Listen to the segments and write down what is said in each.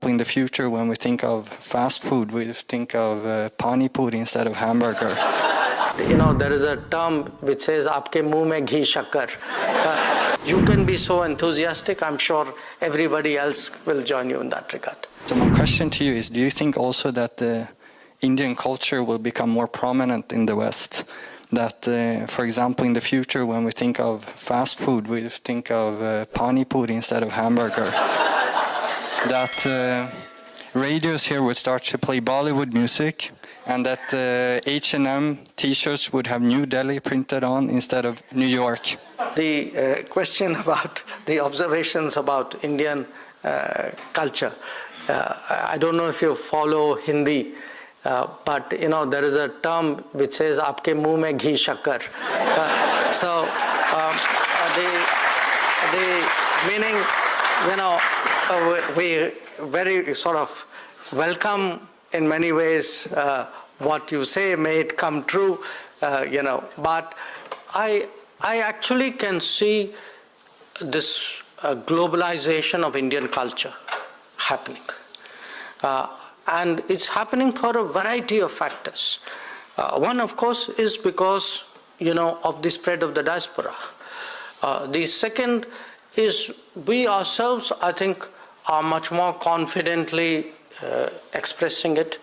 In the future, when we think of fast food, we think of pani puri instead of hamburger. You know, there is a term which says, "Aapke muh mein ghee shakkar." You can be so enthusiastic, I'm sure everybody else will join you in that regard. So my question to you is, do you think also that the Indian culture will become more prominent in the West? That, for example, in the future, when we think of fast food, we think of pani puri instead of hamburger. That radios here would start to play Bollywood music, and that H&M t-shirts would have New Delhi printed on instead of New York. The question about the observations about Indian culture, I don't know if you follow Hindi, but you know, there is a term which says, "Aapke muh mein ghee shakkar." So the meaning, you know, we very sort of welcome in many ways what you say, may it come true, you know, but I actually can see this globalization of Indian culture happening. And it's happening for a variety of factors. One, of course, is because, you know, of the spread of the diaspora. The second is we ourselves, I think, are much more confidently expressing it.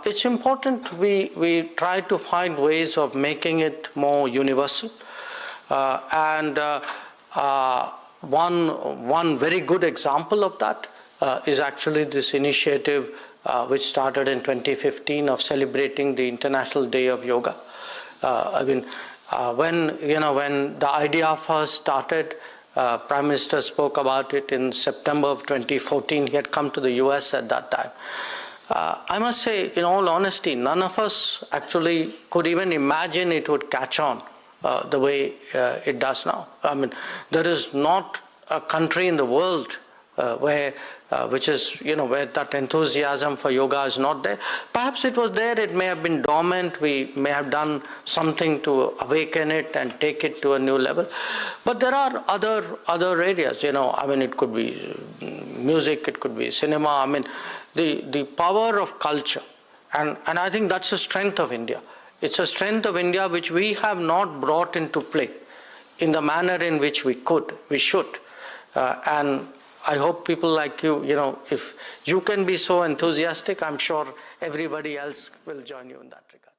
It's important we try to find ways of making it more universal. And one very good example of that is actually this initiative which started in 2015 of celebrating the International Day of Yoga. I mean, when the idea first started, Prime Minister spoke about it in September of 2014. He had come to the US at that time. I must say, in all honesty, none of us actually could even imagine it would catch on the way it does now. I mean, there is not a country in the world where that enthusiasm for yoga is not there. Perhaps it was there, it may have been dormant, we may have done something to awaken it and take it to a new level. But there are other areas, you know, I mean, it could be music, it could be cinema, I mean, the power of culture. And I think that's the strength of India. It's a strength of India which we have not brought into play in the manner in which we should. And I hope people like you, you know, if you can be so enthusiastic, I'm sure everybody else will join you in that regard.